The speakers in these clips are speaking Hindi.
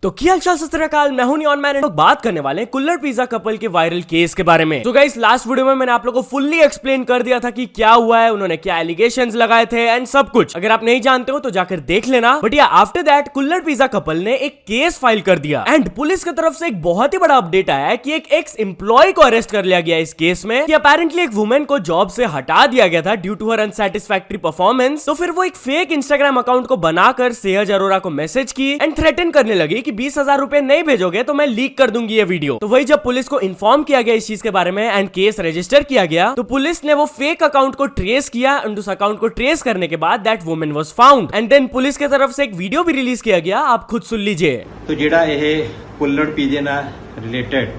तो क्या हाल चाल सत श्री अकाल, मैं हूं नियॉन मैन। लोग बात करने वाले हैं कुल्हड़ पिज्जा कपल के वायरल केस के बारे में। तो गाइस लास्ट वीडियो में मैंने आप लोगों को फुल्ली एक्सप्लेन कर दिया था कि क्या हुआ है, उन्होंने क्या एलिगेशंस लगाए थे एंड सब कुछ। अगर आप नहीं जानते हो तो जाकर देख लेना। बट या आफ्टर दैट कुल्हड़ पिज्जा कपल ने एक केस फाइल कर दिया एंड पुलिस की तरफ से एक बहुत ही बड़ा अपडेट आया है कि एक एक्स एम्प्लॉय को अरेस्ट कर लिया गया इस केस में कि अपेरेंटली एक वुमेन को जॉब से हटा दिया गया था due to her unsatisfactory performance. तो फिर वो एक फेक इंस्टाग्राम अकाउंट को बनाकर सेहज अरोरा को मैसेज की एंड थ्रेटन करने लगी कि 20,000 रुपए नहीं भेजोगे तो मैं लीक कर दूंगी ये वीडियो। तो वही जब पुलिस को इन्फॉर्म किया गया इस चीज के बारे में एंड केस रजिस्टर किया गया तो पुलिस ने वो फेक अकाउंट को ट्रेस किया एंड उस अकाउंट को ट्रेस करने के बाद that woman was found and then police की तरफ से एक वीडियो भी रिलीज किया गया, आप खुद सुन लीजिए। तो ਜਿਹੜਾ ਇਹ ਕੁੱਲੜ ਪੀਜੇ ਨਾਲ ਰਿਲੇਟਡ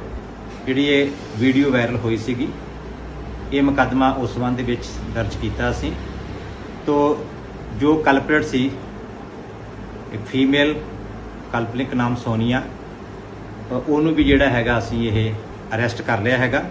ਜਿਹੜੀ ਇਹ ਵੀਡੀਓ ਵਾਇਰਲ ਹੋਈ ਸੀਗੀ, ਇਹ ਮੁਕੱਦਮਾ ਉਸ ਸੰਬੰਧ ਦੇ ਵਿੱਚ ਦਰਜ ਕੀਤਾ ਸੀ। तो जो ਕਲਪਰੇਟ ਸੀ ਇੱਕ ਫੀਮੇਲ ਕਲਪਨਿਕ ਨਾਮ ਸੋਨੀਆ, ਉਹਨੂੰ ਵੀ ਜਿਹੜਾ ਹੈਗਾ ਅਸੀਂ ਇਹ ਅਰੈਸਟ ਕਰ ਲਿਆ ਹੈਗਾ।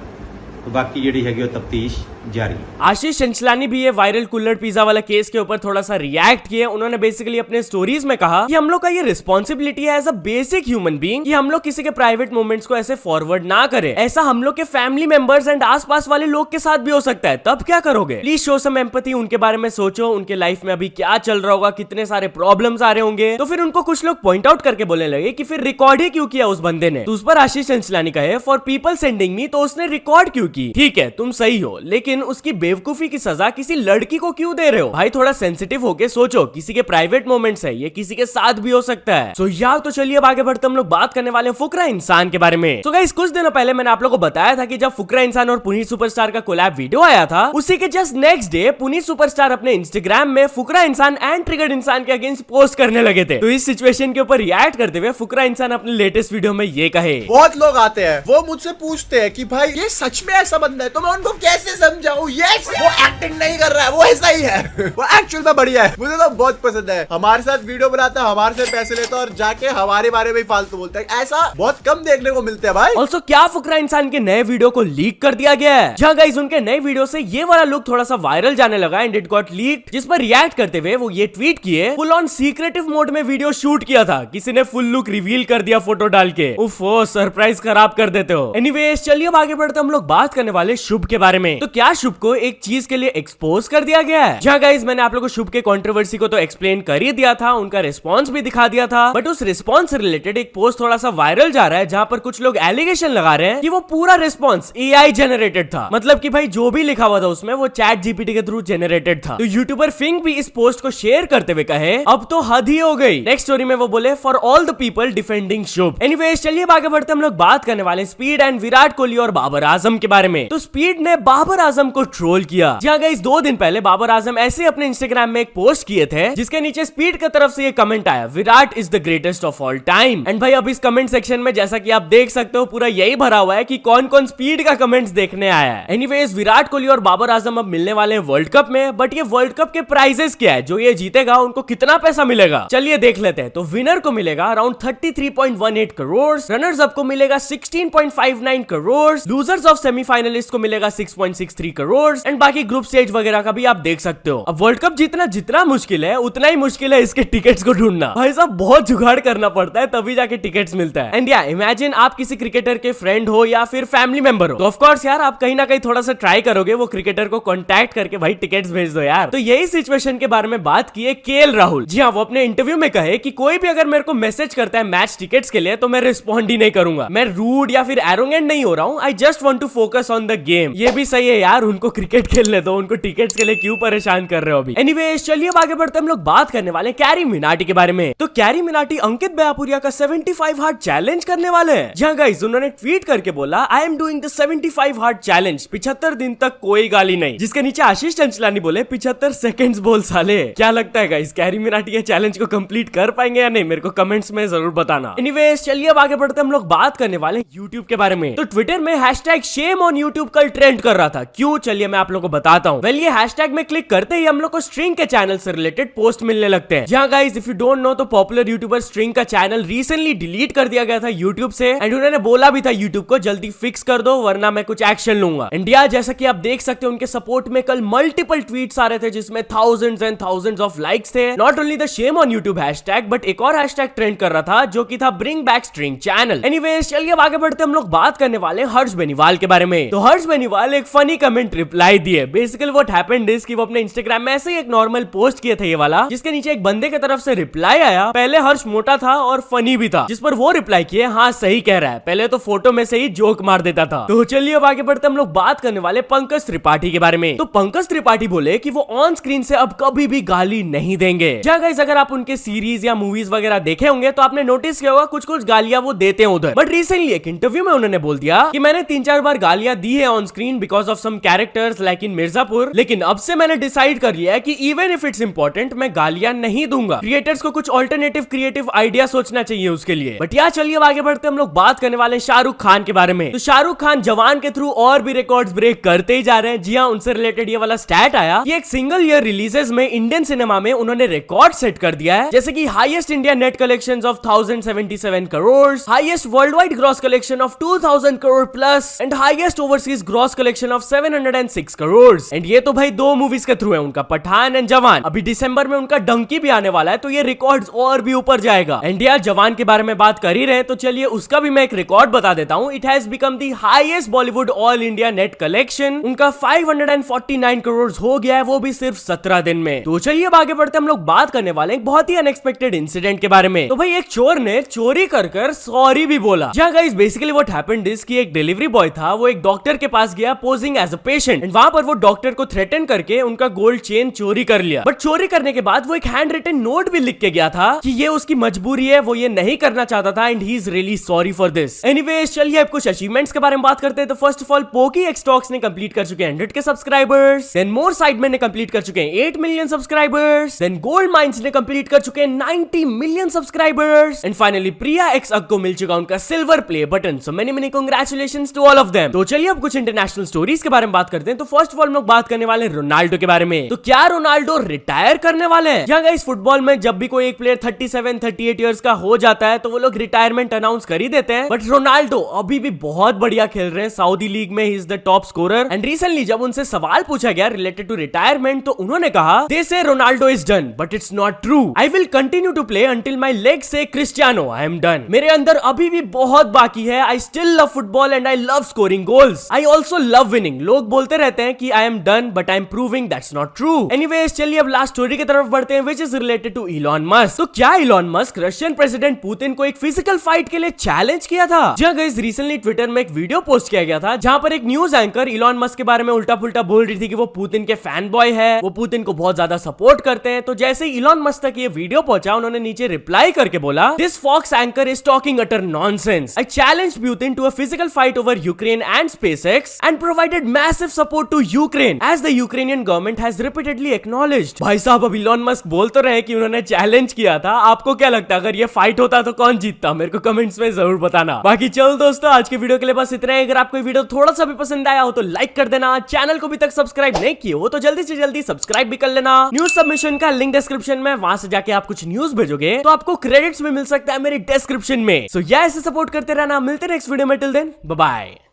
तो बाकी ਜਿਹੜੀ ਹੈਗੀ ਉਹ तफ्तीश जारी है। आशीष चंचलानी भी ये वायरल कुल्हड़ पिज्जा वाला केस के ऊपर थोड़ा सा रिएक्ट किए। उन्होंने बेसिकली अपने स्टोरीज में कहा कि हम लोग का ये रिस्पॉन्सिबिलिटी है as a basic human being कि हम लोग किसी के प्राइवेट मोमेंट्स को ऐसे फॉरवर्ड ना करें। ऐसा हम लोग के फैमिली मेंबर्स एंड आसपास वाले लोग के साथ भी हो सकता है, तब क्या करोगे? प्लीज शो सम एम्पैथी, उनके बारे में सोचो, उनके लाइफ में अभी क्या चल रहा होगा, कितने सारे प्रॉब्लम्स आ रहे होंगे। तो फिर उनको कुछ लोग पॉइंट आउट करके बोलने लगे कि फिर रिकॉर्ड ही क्यों किया उस बंदे ने। तो उस पर आशीष चंचलानी कहे फॉर पीपल सेंडिंग मी, तो उसने रिकॉर्ड क्यों की? ठीक है तुम सही हो, लेकिन उसकी बेवकूफी की सजा किसी लड़की को क्यों दे रहे हो? भाई थोड़ा सेंसिटिव होके सोचो, किसी के प्राइवेट मोमेंट्स है, ये किसी के साथ भी हो सकता है। सो यार तो चलिए अब आगे बढ़ते हम लोग बात करने वाले हैं फुकरा इंसान के बारे में। तो गाइस कुछ दिनों पहले मैंने आप लोगों को बताया था कि जब फुकरा इंसान और पुनीत सुपरस्टार का कोलैब वीडियो आया था, उसी के just next day Puneet superstar अपने इंस्टाग्राम में फुकरा इंसान एंड ट्रिगर्ड इंसान के अगेंस्ट पोस्ट करने लगे थे। तो इस सिचुएशन के ऊपर रिएक्ट करते हुए फुकरा इंसान अपने लेटेस्ट वीडियो में ये कहे, बहुत लोग आते हैं वो मुझसे पूछते हैं कि भाई ये सच में ऐसा बंदा है, तो मैं उनको कैसे समझाऊं? यस वो एक्टिंग नहीं कर रहा है, वो ऐसा ही है, वो एक्चुअल में बढ़िया है। मुझे तो बहुत पसंद है, हमारे साथ वीडियो बनाता है, हमारे से पैसे लेता है और जाके हमारे बारे में फालतू बोलता है। ऐसा बहुत कम देखने को मिलते हैं भाई। ऑल्सो क्या फुकरा इंसान के नए वीडियो को लीक कर दिया गया है? जहाँ गाइस उनके नए वीडियो से ये वाला लुक थोड़ा सा वायरल जाने लगा एंड इट गॉट लीक्ड, जिस पर रिएक्ट करते हुए वो ये ट्वीट किए, फुल ऑन सीक्रेटिव मोड में वीडियो शूट किया था, किसी ने फुल लुक रिवील कर दिया फोटो डाल के। उफ़ो सरप्राइज खराब कर देते हो। एनीवेज चलिए अब आगे बढ़ते हम लोग बात करने वाले शुभ के बारे में। तो क्या शुभ को एक चीज के लिए एक्सपोज कर दिया गया है? जहाँ गाइस मैंने आप लोगों को शुभ के कंट्रोवर्सी को तो एक्सप्लेन कर ही दिया था, उनका रिस्पॉन्स भी दिखा दिया था, बट उस रिस्पॉन्स से रिलेटेड एक पोस्ट थोड़ा सा वायरल जा रहा है जहाँ पर कुछ लोग एलिगेशन लगा रहे हैं कि वो पूरा रिस्पॉन्स एआई जनरेटेड था। मतलब कि भाई जो भी लिखा हुआ था उसमें वो चैट जीपीटी के थ्रू जनरेटेड था। तो यूट्यूबर फिंग भी इस पोस्ट को शेयर करते हुए कहे अब तो हद ही हो गई। नेक्स्ट स्टोरी में वो बोले for all the people defending Shubh. Anyways चलिए आगे बढ़ते हम लोग बात करने वाले स्पीड एंड विराट कोहली और बाबर आजम के बारे में। तो स्पीड ने बाबर आजम को ट्रोल किया। जहाँ गाइस 2 दिन पहले बाबर आजम ऐसे अपने इंस्टाग्राम में एक पोस्ट किए थे जिसके नीचे स्पीड की तरफ से ये कमेंट आया, Virat is the greatest of all time. And भाई अब इस कमेंट सेक्शन में जैसा कि आप देख सकते हो पूरा यही भरा हुआ है कि कौन कौन स्पीड का कमेंट्स देखने आया है। एनीवेज विराट कोहली और बाबर आजम अब मिलने वाले हैं वर्ल्ड कप में, बट ये वर्ल्ड कप के प्राइजेस क्या है? जो ये जीतेगा उनको कितना पैसा मिलेगा चलिए देख लेते हैं। तो विनर को मिलेगा अराउंड 33.18 करोड़, रनर्स अप को मिलेगा 16.59 करोड़, लूजर्स ऑफ सेमीफाइनलिस्ट को मिलेगा 6.63 करोड़ एंड बाकी ग्रुप स्टेज वगैरह का भी आप देख सकते हो। अब वर्ल्ड कप जीतना जितना मुश्किल है उतना ही मुश्किल है इसके टिकट्स को ढूंढना। भाई साहब बहुत जुगाड़ करना पड़ता है तभी जाके टिकट्स मिलता है। एंड या इमेजिन आप किसी क्रिकेटर के फ्रेंड हो या फिर फैमिली मेंबर हो, तो ऑफ कोर्स यार आप कहीं ना कहीं थोड़ा सा ट्राई करोगे वो क्रिकेटर को कांटेक्ट करके भाई टिकट्स भेज दो यार। तो यही सिचुएशन के बारे में बात की है केएल राहुल। जी हाँ, वो अपने इंटरव्यू में कहे कि कोई भी अगर मेरे को मैसेज करता है मैच टिकट्स के लिए तो मैं रिस्पॉन्ड ही नहीं करूंगा। मैं रूड या फिर एरोगेंट नहीं हो रहा हूँ, I just want to focus on the game. ये भी सही है यार, उनको क्रिकेट खेलने दो, उनको टिकट्स के लिए क्यों परेशान कर रहे हो अभी। एनीवेज चलिए आगे बढ़ते हम लोग बात करने वाले कैरी मिनाटी के बारे में। तो कैरी मिनाटी अंकित बयापुरिया का 75 हार्ट चैलेंज करने वाले हैं। जहाँ गाइस उन्होंने ट्वीट करके बोला I am doing the 75 heart challenge, 75 दिन तक कोई गाली नहीं। जिसके नीचे आशीष चंचलानी बोले 75 सेकंड्स बोल साले। क्या लगता है गाइस कैरी मिनाटी ये चैलेंज को कंप्लीट कर पाएंगे या नहीं? मेरे को कमेंट्स में जरूर बताना। एनीवेज चलिए अब आगे बढ़ते हम लोग बात करने वाले यूट्यूब के बारे में। तो ट्विटर में हैशटैग शेम ऑन यूट्यूब कल ट्रेंड कर रहा था। क्यों? क्यों, चलिए मैं आप लोगों को बताता हूँ। वेल ये हैशटैग में क्लिक करते ही हम लोग को स्ट्रिंग के चैनल से रिलेटेड पोस्ट मिलने लगते हैं। जहाँ guys if you don't know तो पॉपुलर यूट्यूबर स्ट्रिंग का चैनल रिसेंटली डिलीट कर दिया गया था यूट्यूब से एंड उन्होंने बोला भी था यूट्यूब को जल्दी फिक्स कर दो वरना मैं कुछ एक्शन लूंगा। इंडिया जैसा कि आप देख सकते हो उनके सपोर्ट में कल मल्टीपल ट्वीट्स आ रहे थे जिसमें thousands and thousands of likes थे। Not only the shame on YouTube hashtag but एक और हैशटैग ट्रेंड कर रहा था जो कि था bring back string channel. Anyways चलिए अब आगे बढ़ते हम लोग बात करने वाले हैं हर्ष बेनीवाल के बारे में। तो हर्ष बेनीवाल एक फनी कमेंट रिप्लाई दिए। बेसिकली व्हाट हैपेंड इज कि वो अपने इंस्टाग्राम में ऐसे ही एक नॉर्मल पोस्ट किए थे ये वाला, जिसके नीचे एक बंदे की तरफ से रिप्लाई आया, पहले हर्ष मोटा था और फनी भी था, जिस पर वो रिप्लाई किए हाँ सही कह रहा है, पहले तो फोटो में से ही जोक मार देता था। तो चलिए अब आगे बढ़ते हम लोग बात करने वाले पंकज त्रिपाठी के बारे में। तो पंकज त्रिपाठी बोले कि वो ऑन स्क्रीन से अब कभी भी गाली नहीं देंगे। जहाँ गाइस अगर आप उनके सीरीज या मूवीज वगैरह देखे होंगे तो आपने नोटिस किया होगा कुछ कुछ गालियां वो देते हैं उधर। बट रिसेंटली एक इंटरव्यू में उन्होंने बोल दिया कि मैंने 3-4 बार गालियां दी है on screen because of some characters like in Mirzapur, लेकिन अब से मैंने डिसाइड कर लिया है कि इवन इफ इट्स इंपॉर्टेंट मैं गालियां नहीं दूंगा। क्रिएटर्स को कुछ ऑल्टरनेटिव क्रिएटिव आइडिया सोचना चाहिए उसके लिए। बट यार चलिए अब आगे बढ़ते हम लोग बात करने वाले शाहरुख खान के बारे में। तो शाहरुख खान जवान के थ्रू और भी रिकॉर्ड्स ब्रेक करते ही जा रहे हैं। जी हाँ, उनसे रिलेटेड ये वाला स्टैट आया कि एक सिंगल ईयर रिलीजेस में इंडियन सिनेमा में उन्होंने रिकॉर्ड सेट कर दिया है, जैसे कि highest India net collections of 1077 crore, highest world wide gross collection of 2000 crore plus and highest overseas gross collection of 706 crore. And ये तो भाई 2 मूवीज के थ्रू है उनका, पठान एंड जवान। अभी दिसंबर में उनका डंकी भी आने वाला है तो ये रिकॉर्ड्स और भी ऊपर जाएगा। एंड यार जवान के बारे में बात कर ही रहे हैं तो चलिए उसका भी मैं एक रिकॉर्ड बता देता हूँ। It has become the highest Bollywood all India net collection. उनका 549 करोड़ हो गया है, वो भी सिर्फ 17 दिन में। तो चलिए अब आगे बढ़ते हम लोग बात करने वाले हैं बहुत ही अनएक्सपेक्टेड इंसिडेंट के बारे में। तो भाई एक चोर ने चोरी कर सॉरी भी बोला। जहाँ guys basically what happened is कि एक डिलीवरी बॉय था, वो एक डॉक्टर के पास गया posing as a patient and वहां पर वो डॉक्टर को थ्रेटन करके उनका गोल्ड चेन चोरी कर लिया। बट चोरी करने के बाद वो एक हैंड रिटन नोट भी लिख के गया था कि ये उसकी मजबूरी है, वो ये नहीं करना चाहता था and he is really sorry for this. Anyways चलिए अब कुछ अचीवमेंट्स के बारे में बात करते हैं। तो फर्स्ट ऑफ ऑल पोकी एक्सटॉक्स ने कंप्लीट कर चुके हैं 100 के सब्सक्राइबर्स। देन मोर साइडमैन ने कंप्लीट कर चुके हैं 8 million subscribers. Then Goldmines ने कंप्लीट कर चुके हैं 90 million subscribers and finally Priya एक्स अग को मिल चुका उनका silver play button. So many congratulations to all of them. तो चलिए अब कुछ इंटरनेशनल स्टोरीज के बारे में बात करते हैं। तो फर्स्ट ऑफ ऑल हम लोग बात करने वाले रोनाल्डो के बारे में। तो क्या रोनाल्डो रिटायर करने वाले हैं? क्या गाइस फुटबॉल में जब भी कोई एक प्लेयर 37-38 इयर्स का हो जाता है तो वो लोग रिटायरमेंट अनाउंस कर ही देते हैं। बट रोनाल्डो अभी भी बहुत बढ़िया खेल रहे हैं, सऊदी लीग में he is the top scorer. And recently जब उनसे सवाल पूछा गया रिलेटेड टू रिटायरमेंट तो उन्होंने कहा they say Ronaldo is done but it's not true. I will continue to play until my leg say Cristiano I am done. मेरे अंदर अभी भी बहुत बाकी है। I still love football and I love scoring goals. I also love winning. लोग बोलते रहते हैं कि I am done but I am proving that's not true. Anyways चलिए अब लास्ट स्टोरी की तरफ बढ़ते हैं which is related to Elon Musk. तो क्या Elon Musk Russian president Putin को एक फिजिकल फाइट के लिए चैलेंज किया था? जहां गाइस रिसेंटली ट्विटर में एक वीडियो पोस्ट किया गया था जहां पर एक न्यूज एंकर इलॉन मस्क के बारे में उल्टा पुल्टा बोल रही थी कि वो पुतिन के फैन बॉय है, वो पुतिन को बहुत ज्यादा सपोर्ट करते हैं। तो जैसे ही इलॉन मस्क तक ये वीडियो पहुंचा उन्होंने नीचे रिप्लाई करके बोला this Fox anchor is talking utter nonsense. I challenge Putin to a physical fight over Ukraine and SpaceX and provided massive support to Ukraine as the Ukrainian government has repeatedly acknowledged. भाई साहब अब इलॉन मस्क बोल तो रहे कि उन्होंने चैलेंज किया था। आपको क्या लगता है अगर ये फाइट होता तो कौन जीतता? मेरे को कमेंट्स में जरूर बताना। बाकी चलो दोस्तों आज के वीडियो के लिए बस इतना ही। अगर आपको ये वीडियो थोड़ा सा भी पसंद आया हो तो लाइक कर देना। चैनल को भी तक सब्सक्राइब नहीं किए हो तो जल्दी से जल्दी सब्सक्राइब भी कर लेना। न्यूज सबमिशन का लिंक डिस्क्रिप्शन में, वहां से जाके आप कुछ न्यूज भेजोगे तो आपको क्रेडिट्स में मिल सकता है मेरे डिस्क्रिप्शन में। सो या ऐसे सपोर्ट करते रहना। मिलते हैं नेक्स्ट वीडियो में। Till then bye bye.